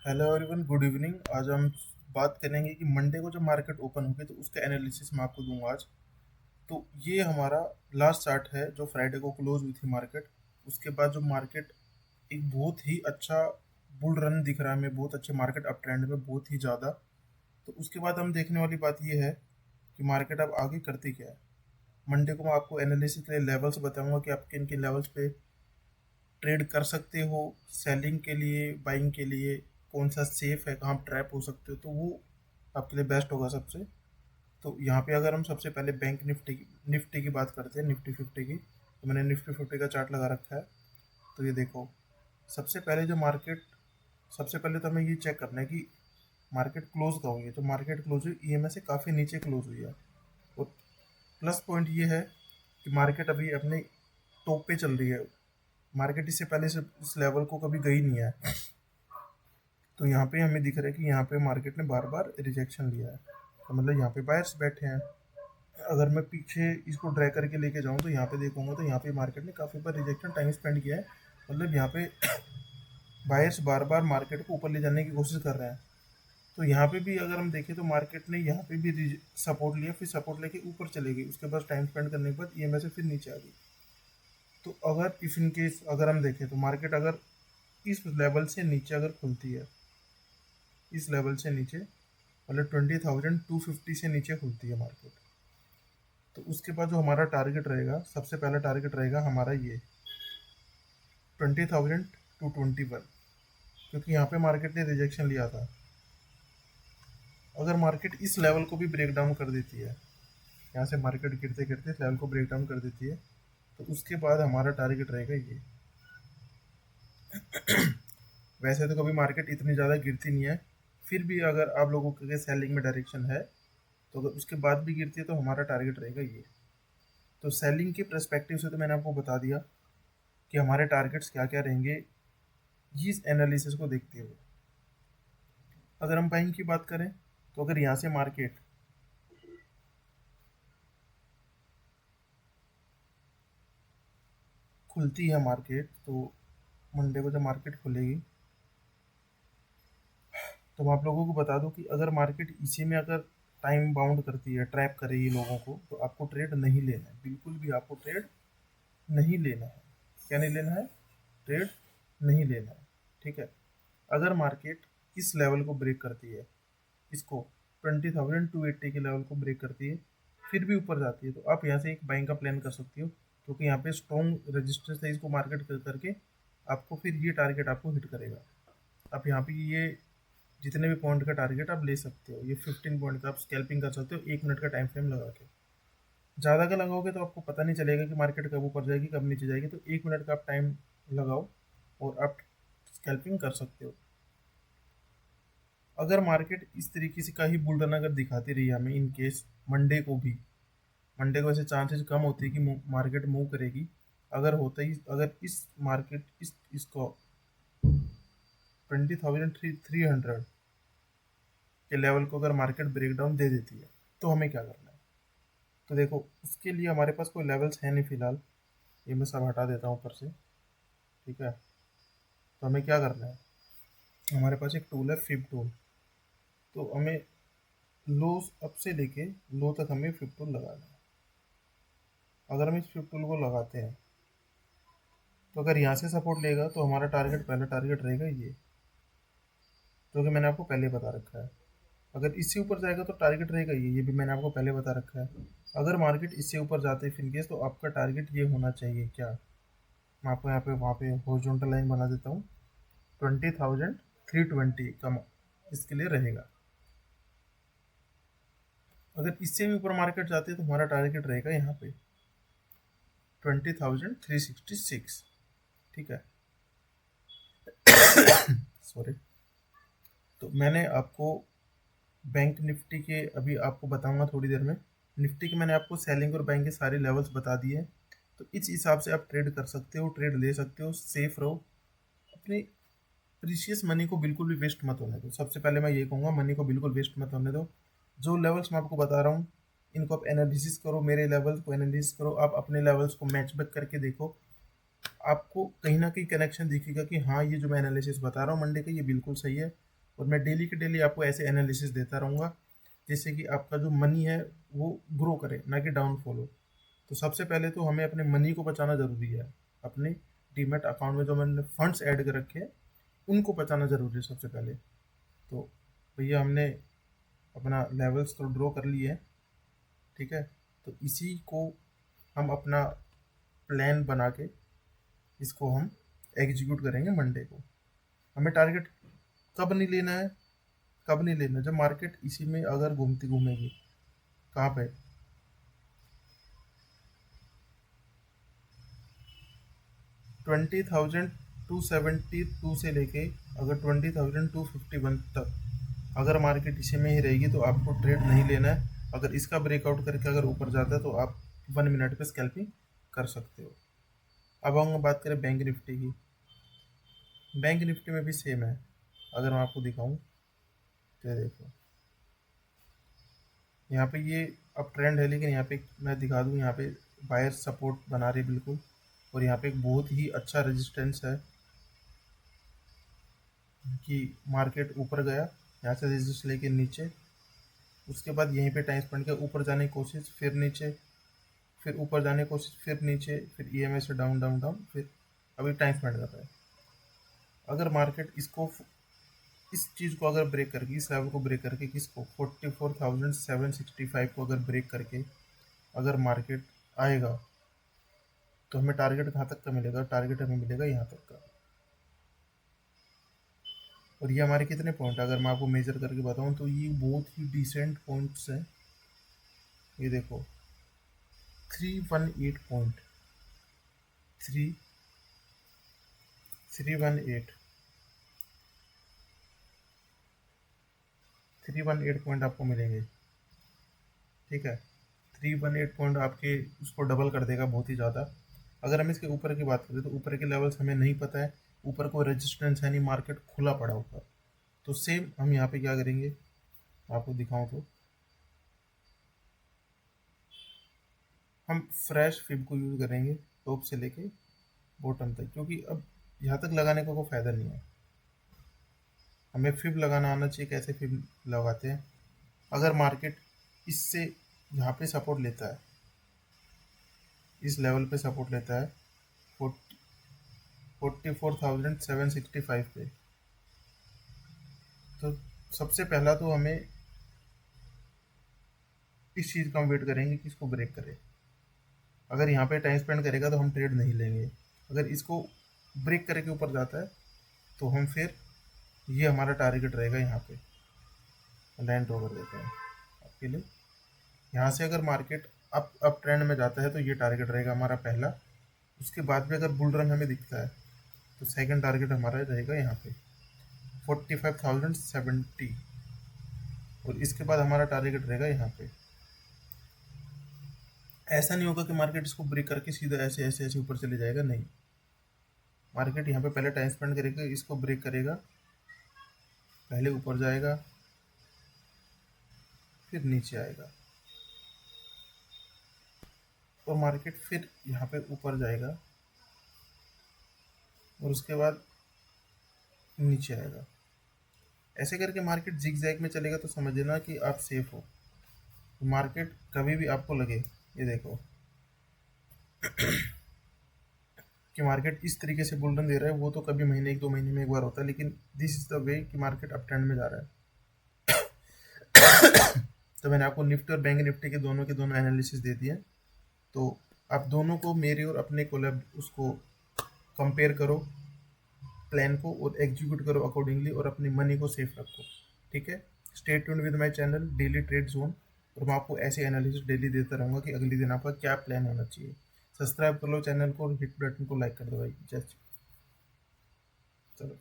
Hello everyone, good evening. आज हम बात करेंगे कि मंडे को जब मार्केट ओपन होगी तो उसका एनालिसिस मैं आपको दूंगा आज। तो ये हमारा लास्ट चार्ट है जो फ्राइडे को क्लोज हुई थी मार्केट। उसके बाद जो मार्केट एक बहुत ही अच्छा बुल रन दिख रहा है हमें, बहुत अच्छे मार्केट अप ट्रेंड में, बहुत ही ज़्यादा। तो उसके बाद हम देखने वाली बात ये है कि मार्केट अब आगे करती क्या है। मंडे को मैं आपको एनालिसिस के लिए लेवल्स बताऊंगा कि आप किन किन लेवल्स पे ट्रेड कर सकते हो, सेलिंग के लिए, बाइंग के लिए, कौन सा सेफ है, कहाँ ट्रैप हो सकते हो, तो वो आपके लिए बेस्ट होगा सबसे। तो यहाँ पे अगर हम सबसे पहले बैंक निफ्टी की बात करते हैं, निफ्टी 50 की, तो मैंने निफ्टी 50 का चार्ट लगा रखा है। तो ये देखो, सबसे पहले जो मार्केट, सबसे पहले तो हमें ये चेक करना है कि मार्केट क्लोज कहाँ हुई है। तो मार्केट क्लोज हुई ईएमए से काफ़ी नीचे क्लोज हुई है। और प्लस पॉइंट ये है कि मार्केट अभी अपने टॉप पे चल रही है। मार्केट इससे पहले से इस लेवल को कभी गई नहीं है। तो यहाँ पे हमें दिख रहा है कि यहाँ पे मार्केट ने बार बार रिजेक्शन लिया है, तो मतलब यहाँ पे बायर्स बैठे हैं। अगर मैं पीछे इसको ड्रैग करके लेके जाऊँ तो यहाँ पे देखूंगा तो यहाँ पे मार्केट ने काफ़ी बार रिजेक्शन टाइम स्पेंड किया है। मतलब यहाँ पे बायर्स बार बार मार्केट को ऊपर ले जाने की कोशिश कर रहे हैं। तो यहाँ पे भी अगर हम देखें तो मार्केट ने यहाँ पे भी सपोर्ट लिया, फिर सपोर्ट लेके ऊपर चले गई, उसके बाद टाइम स्पेंड करने के बाद ईएमए से फिर नीचे आ गई। तो अगर इफ इन केस अगर हम देखें तो मार्केट अगर इस लेवल से नीचे अगर खुलती है, इस लेवल से नीचे मतलब 20,250 से नीचे खुलती है मार्केट, तो उसके बाद जो हमारा टारगेट रहेगा, सबसे पहला टारगेट रहेगा हमारा ये 20,221, क्योंकि यहाँ पे मार्केट ने रिजेक्शन लिया था। अगर मार्केट इस लेवल को भी ब्रेक डाउन कर देती है, यहाँ से मार्केट गिरते गिरते इस लेवल को ब्रेक डाउन कर देती है, तो उसके बाद हमारा टारगेट रहेगा ये। वैसे तो कभी मार्केट इतनी ज़्यादा गिरती नहीं है, फिर भी अगर आप लोगों के सेलिंग में डायरेक्शन है तो अगर उसके बाद भी गिरती है तो हमारा टारगेट रहेगा ये। तो सेलिंग के पर्सपेक्टिव से तो मैंने आपको बता दिया कि हमारे टारगेट्स क्या क्या रहेंगे इस एनालिसिस को देखते हुए। अगर हम बाइंग की बात करें तो अगर यहाँ से मार्केट खुलती है मार्केट, तो मंडे को जब मार्केट खुलेगी तो मैं आप लोगों को बता दूं कि अगर मार्केट इसी में अगर टाइम बाउंड करती है, ट्रैप करेगी लोगों को, तो आपको ट्रेड नहीं लेना है, बिल्कुल भी आपको ट्रेड नहीं लेना है। क्या नहीं लेना है? ट्रेड नहीं लेना है। ठीक है। अगर मार्केट इस लेवल को ब्रेक करती है, इसको 20,280 के लेवल को ब्रेक करती है, फिर भी ऊपर जाती है, तो आप यहाँ से एक बाइंग का प्लान कर सकती हो, क्योंकि यहाँ पे स्ट्रॉन्ग रेजिस्टेंस है, इसको मार्केट करके आपको फिर ये टारगेट आपको हिट करेगा। आप यहाँ पे ये जितने भी पॉइंट का टारगेट आप ले सकते हो, ये 15 पॉइंट का आप स्कैल्पिंग कर सकते हो 1 मिनट का टाइम फ्रेम लगा के। ज़्यादा का लगाओगे तो आपको पता नहीं चलेगा कि मार्केट कब ऊपर जाएगी कब नीचे जाएगी, तो 1 मिनट का आप टाइम लगाओ और आप स्कैल्पिंग कर सकते हो। अगर मार्केट इस तरीके से का ही बुल रन अगर दिखाती रही हमें, इन केस मंडे को भी, मंडे को वैसे चांसेस कम होती है कि मार्केट मूव करेगी। अगर होता ही, अगर इस मार्केट इसको 20,300 के लेवल को अगर मार्केट ब्रेकडाउन दे देती है, तो हमें क्या करना है? तो देखो, उसके लिए हमारे पास कोई लेवल्स है नहीं फिलहाल, ये मैं सब हटा देता हूँ ऊपर से। ठीक है। तो हमें क्या करना है, हमारे पास एक टूल है फिब टूल। तो हमें लो अप से लेके लो तक हमें फिब टूल लगाना है। अगर हम इस फिब टूल को लगाते हैं तो अगर यहाँ से सपोर्ट लेगा तो हमारा टारगेट, पहला टारगेट रहेगा ये, जो कि मैंने आपको पहले बता रखा है। अगर इससे ऊपर जाएगा तो टारगेट रहेगा ये भी मैंने आपको पहले बता रखा है। अगर मार्केट इससे ऊपर जाते हैं फिनकेस, तो आपका टारगेट ये होना चाहिए क्या, मैं आपको यहाँ पे वहाँ पे हॉरिजॉन्टल लाइन बना देता हूँ, 20,320 का इसके लिए रहेगा। अगर इससे भी ऊपर मार्केट जाती है तो हमारा टारगेट रहेगा यहाँ पे 20,366। ठीक है। सॉरी। तो मैंने आपको बैंक निफ्टी के अभी आपको बताऊंगा थोड़ी देर में। निफ्टी के मैंने आपको सेलिंग और बाइंग के सारे लेवल्स बता दिए हैं। तो इस हिसाब से आप ट्रेड कर सकते हो, ट्रेड ले सकते हो, सेफ रहो। अपनी प्रीशियस मनी को बिल्कुल भी वेस्ट मत होने दो। सबसे पहले मैं ये कहूँगा, मनी को बिल्कुल वेस्ट मत होने दो। जो लेवल्स मैं आपको बता रहा हूँ इनको आप एनालिसिस करो, मेरे लेवल्स को एनालिसिस करो, आप अपने लेवल्स को मैच बैक करके देखो। आपको कहीं ना कहीं कनेक्शन दिखेगा कि हाँ, ये जो मैं एनालिसिस बता रहा हूँ मंडे का, ये बिल्कुल सही है। और मैं डेली के डेली आपको ऐसे एनालिसिस देता रहूँगा जिससे कि आपका जो मनी है वो ग्रो करे, ना कि डाउनफॉल हो। तो सबसे पहले तो हमें अपने मनी को बचाना ज़रूरी है। अपने डीमैट अकाउंट में जो मैंने फंड्स ऐड कर रखे हैं उनको बचाना ज़रूरी है सबसे पहले। तो भैया हमने अपना लेवल्स तो ड्रॉ कर लिए हैं, ठीक है। तो इसी को हम अपना प्लान बना के इसको हम एग्जीक्यूट करेंगे मंडे को। हमें टारगेट कब नहीं लेना है, कब नहीं लेना, जब मार्केट इसी में अगर घूमती घूमेगी। कहाँ पे? 20,272 से लेके अगर 20,251 तक अगर मार्केट इसी में ही रहेगी तो आपको ट्रेड नहीं लेना है। अगर इसका ब्रेकआउट करके अगर ऊपर जाता है तो आप 1 मिनट पे स्कैल्पिंग कर सकते हो। अब हम बात करें बैंक निफ्टी की। बैंक निफ्टी में भी सेम है। अगर मैं आपको दिखाऊं तो ये देखो, यहाँ पे ये अब ट्रेंड है, लेकिन यहाँ पे मैं दिखा दूँ, यहाँ पे बायर सपोर्ट बना रही है बिल्कुल। और यहाँ पे एक बहुत ही अच्छा रेजिस्टेंस है कि मार्केट ऊपर गया, यहाँ से रेजिस्ट लेके नीचे, उसके बाद यहीं पे टाइम स्पेंड किया, ऊपर जाने की कोशिश, फिर नीचे, फिर ऊपर जाने की कोशिश, फिर नीचे, फिर ईएमआई से डाउन डाउन डाउन, फिर अभी टाइम स्पेंड कर रहा है। अगर मार्केट इसको इस चीज़ को अगर ब्रेक करके, इस लेवल को ब्रेक करके, किसको 44,765 को अगर ब्रेक करके अगर मार्केट आएगा तो हमें टारगेट कहाँ तक का मिलेगा? टारगेट हमें मिलेगा यहाँ तक का। और ये हमारे कितने पॉइंट, अगर मैं आपको मेजर करके बताऊँ तो ये बहुत ही डिसेंट पॉइंट्स हैं। ये देखो 318 पॉइंट, 318 318 पॉइंट आपको मिलेंगे, ठीक है। 318 पॉइंट आपके उसको डबल कर देगा बहुत ही ज़्यादा। अगर हम इसके ऊपर की बात करें तो ऊपर के लेवल्स हमें नहीं पता है, ऊपर कोई रेजिस्टेंस है नहीं, मार्केट खुला पड़ा ऊपर। तो सेम हम यहाँ पे क्या करेंगे, आपको दिखाऊं तो हम फ्रेश फिब को यूज़ करेंगे टॉप से लेके बॉटम तक, क्योंकि अब यहाँ तक लगाने का कोई फ़ायदा नहीं है। हमें फिब लगाना आना चाहिए। कैसे फिब लगाते हैं? अगर मार्केट इससे यहाँ पे सपोर्ट लेता है, इस लेवल पे सपोर्ट लेता है 44,765 पे, तो सबसे पहला तो हमें इस चीज़ का हम वेट करेंगे कि इसको ब्रेक करे। अगर यहाँ पे टाइम स्पेंड करेगा तो हम ट्रेड नहीं लेंगे। अगर इसको ब्रेक करके ऊपर जाता है तो हम फिर, ये हमारा टारगेट रहेगा, यहाँ पे लैंड ओवर देते हैं आपके लिए। यहाँ से अगर मार्केट अप ट्रेंड में जाता है तो ये टारगेट रहेगा हमारा पहला। उसके बाद में अगर बुल रन हमें दिखता है तो सेकंड टारगेट हमारा रहेगा यहाँ पे 45,070। और इसके बाद हमारा टारगेट रहेगा यहाँ पे। ऐसा नहीं होगा कि मार्केट इसको ब्रेक करके सीधा ऐसे ऐसे ऐसे ऊपर चले जाएगा, नहीं। मार्केट यहाँ पे पहले टाइम स्पेंड करेगा, इसको ब्रेक करेगा, पहले ऊपर जाएगा, फिर नीचे आएगा, और मार्केट फिर यहाँ पे ऊपर जाएगा और उसके बाद नीचे आएगा। ऐसे करके मार्केट जिग जैग में चलेगा तो समझ लेना कि आप सेफ हो। तो मार्केट कभी भी आपको लगे, ये देखो कि मार्केट इस तरीके से बुल रन दे रहा है, वो तो कभी महीने 1-2 महीने में एक बार होता है, लेकिन दिस इज द वे कि मार्केट अप ट्रेंड में जा रहा है। तो मैंने आपको निफ्टी और बैंक निफ्टी के दोनों एनालिसिस दे दिए। तो आप दोनों को, मेरे और अपने कोलैब, उसको कंपेयर करो प्लान को और एग्जीक्यूट करो अकॉर्डिंगली, और अपनी मनी को सेफ रखो, ठीक है। Stay tuned with my channel daily trade zone, और मैं आपको ऐसे एनालिसिस डेली देता रहूँगा कि अगले दिन आपका क्या प्लान होना चाहिए। सब्सक्राइब कर लो चैनल को और हिट बटन को लाइक कर दो भाई। जय श्री, चलो।